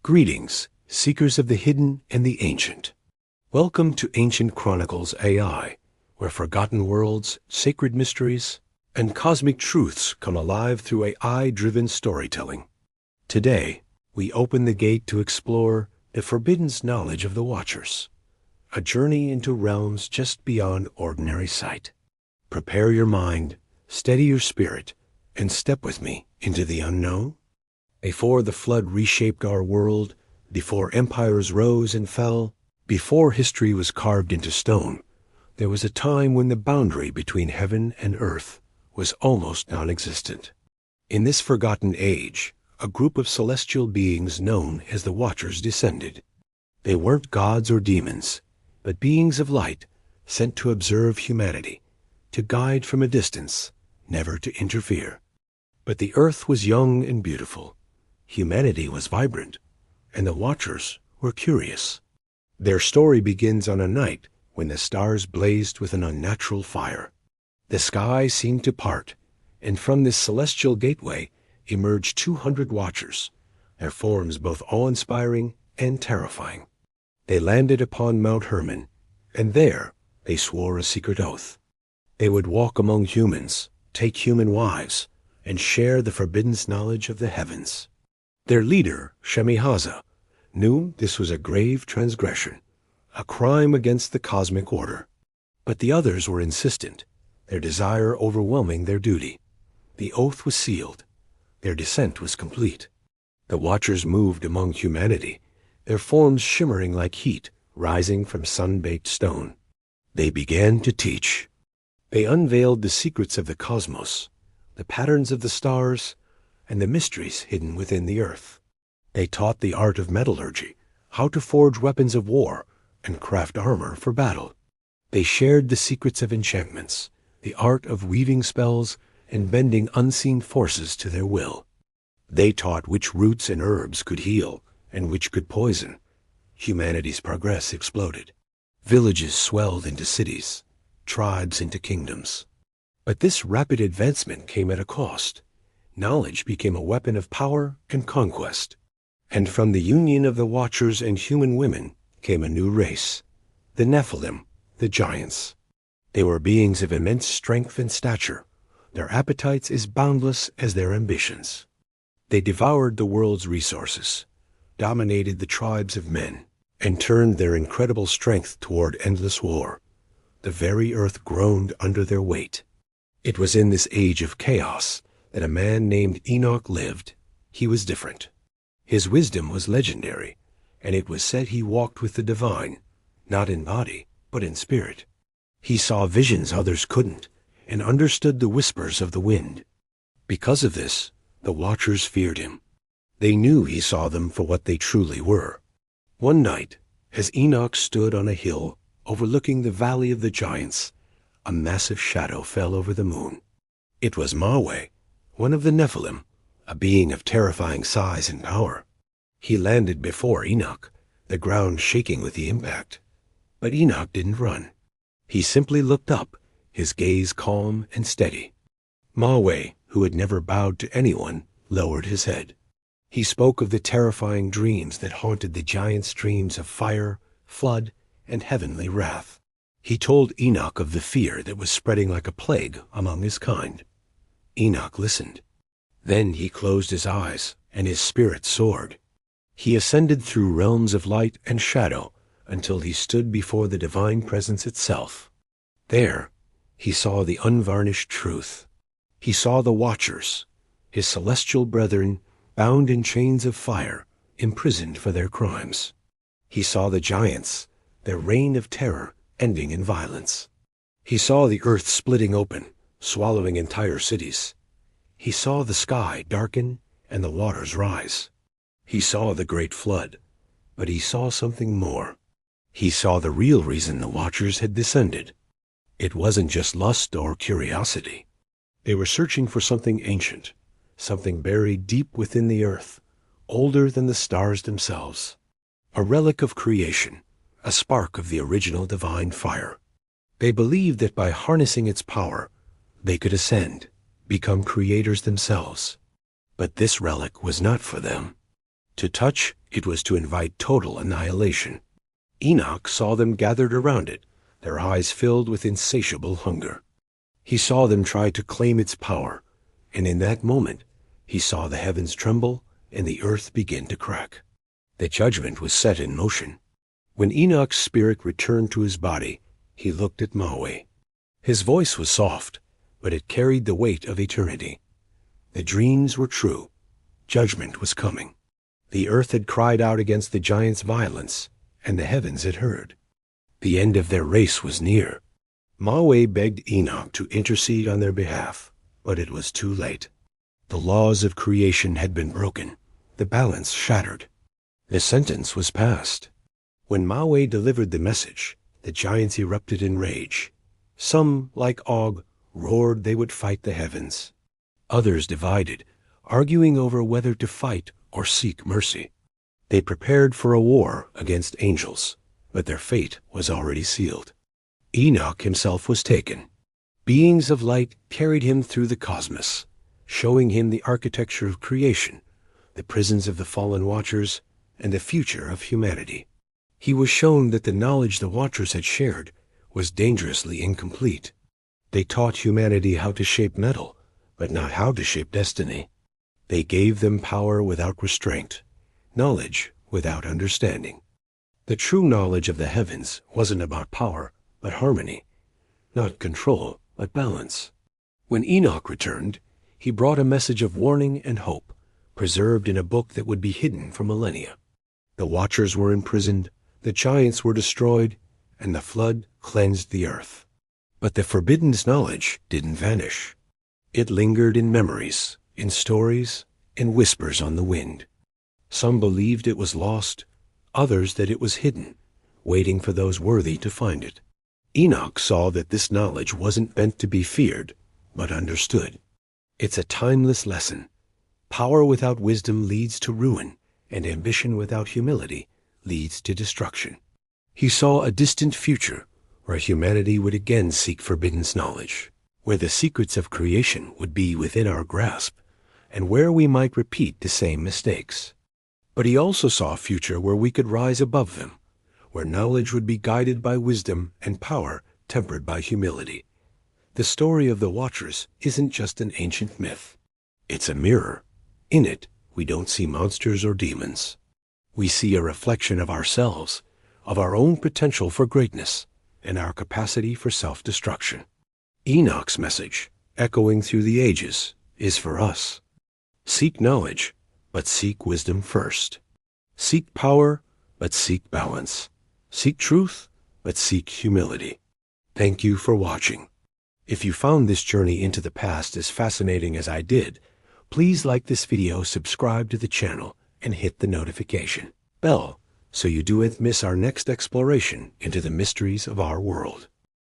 Greetings, seekers of the hidden and the ancient. Welcome to Ancient Chronicles AI, where forgotten worlds, sacred mysteries, and cosmic truths come alive through AI-driven storytelling. Today, we open the gate to explore the forbidden knowledge of the Watchers, a journey into realms just beyond ordinary sight. Prepare your mind, steady your spirit, and step with me into the unknown. Before the flood reshaped our world, before empires rose and fell, before history was carved into stone, there was a time when the boundary between heaven and earth was almost non-existent. In this forgotten age, a group of celestial beings known as the Watchers descended. They weren't gods or demons, but beings of light sent to observe humanity, to guide from a distance, never to interfere. But the earth was young and beautiful. Humanity was vibrant, and the Watchers were curious. Their story begins on a night when the stars blazed with an unnatural fire. The sky seemed to part, and from this celestial gateway emerged 200 Watchers, their forms both awe-inspiring and terrifying. They landed upon Mount Hermon, and there they swore a secret oath. They would walk among humans, take human wives, and share the forbidden knowledge of the heavens. Their leader, Shemihaza, knew this was a grave transgression, a crime against the cosmic order. But the others were insistent, their desire overwhelming their duty. The oath was sealed. Their descent was complete. The Watchers moved among humanity, their forms shimmering like heat rising from sun-baked stone. They began to teach. They unveiled the secrets of the cosmos, the patterns of the stars, and the mysteries hidden within the earth. They taught the art of metallurgy, how to forge weapons of war and craft armor for battle. They shared the secrets of enchantments, the art of weaving spells and bending unseen forces to their will. They taught which roots and herbs could heal and which could poison. Humanity's progress exploded. Villages swelled into cities, tribes into kingdoms. But this rapid advancement came at a cost. Knowledge became a weapon of power and conquest. And from the union of the Watchers and human women came a new race, the Nephilim, the giants. They were beings of immense strength and stature, their appetites as boundless as their ambitions. They devoured the world's resources, dominated the tribes of men, and turned their incredible strength toward endless war. The very earth groaned under their weight. It was in this age of chaos that a man named Enoch lived. He was different. His wisdom was legendary, and it was said he walked with the divine, not in body, but in spirit. He saw visions others couldn't, and understood the whispers of the wind. Because of this, the Watchers feared him. They knew he saw them for what they truly were. One night, as Enoch stood on a hill overlooking the valley of the giants, a massive shadow fell over the moon. It was Maweh, one of the Nephilim, a being of terrifying size and power. He landed before Enoch, the ground shaking with the impact. But Enoch didn't run. He simply looked up, his gaze calm and steady. Maweh, who had never bowed to anyone, lowered his head. He spoke of the terrifying dreams that haunted the giant streams of fire, flood, and heavenly wrath. He told Enoch of the fear that was spreading like a plague among his kind. Enoch listened. Then he closed his eyes, and his spirit soared. He ascended through realms of light and shadow until he stood before the divine presence itself. There, he saw the unvarnished truth. He saw the Watchers, his celestial brethren, bound in chains of fire, imprisoned for their crimes. He saw the giants, their reign of terror ending in violence. He saw the earth splitting open, swallowing entire cities. He saw the sky darken and the waters rise. He saw the great flood, but he saw something more. He saw the real reason the Watchers had descended. It wasn't just lust or curiosity. They were searching for something ancient, something buried deep within the earth, older than the stars themselves. A relic of creation, a spark of the original divine fire. They believed that by harnessing its power, they could ascend, become creators themselves. But this relic was not for them. To touch, it was to invite total annihilation. Enoch saw them gathered around it, their eyes filled with insatiable hunger. He saw them try to claim its power, and in that moment, he saw the heavens tremble and the earth begin to crack. The judgment was set in motion. When Enoch's spirit returned to his body, he looked at Maui. His voice was soft, but it carried the weight of eternity. The dreams were true. Judgment was coming. The earth had cried out against the giants' violence, and the heavens had heard. The end of their race was near. Maui begged Enoch to intercede on their behalf, but it was too late. The laws of creation had been broken, the balance shattered. The sentence was passed. When Maui delivered the message, the giants erupted in rage. Some, like Og, roared they would fight the heavens. Others divided, arguing over whether to fight or seek mercy. They prepared for a war against angels, but their fate was already sealed. Enoch himself was taken. Beings of light carried him through the cosmos, showing him the architecture of creation, the prisons of the fallen watchers, and the future of humanity. He was shown that the knowledge the watchers had shared was dangerously incomplete. They taught humanity how to shape metal, but not how to shape destiny. They gave them power without restraint, knowledge without understanding. The true knowledge of the heavens wasn't about power, but harmony, not control, but balance. When Enoch returned, he brought a message of warning and hope, preserved in a book that would be hidden for millennia. The watchers were imprisoned, the giants were destroyed, and the flood cleansed the earth. But the forbidden knowledge didn't vanish. It lingered in memories, in stories, in whispers on the wind. Some believed it was lost, others that it was hidden, waiting for those worthy to find it. Enoch saw that this knowledge wasn't meant to be feared, but understood. It's a timeless lesson. Power without wisdom leads to ruin, and ambition without humility leads to destruction. He saw a distant future where humanity would again seek forbidden knowledge, where the secrets of creation would be within our grasp, and where we might repeat the same mistakes. But he also saw a future where we could rise above them, where knowledge would be guided by wisdom and power tempered by humility. The story of the Watchers isn't just an ancient myth. It's a mirror. In it, we don't see monsters or demons. We see a reflection of ourselves, of our own potential for greatness, and our capacity for self-destruction. Enoch's message, echoing through the ages, is for us. Seek knowledge, but seek wisdom first. Seek power, but seek balance. Seek truth, but seek humility. Thank you for watching. If you found this journey into the past as fascinating as I did, please like this video, subscribe to the channel, and hit the notification bell so you don't miss our next exploration into the mysteries of our world.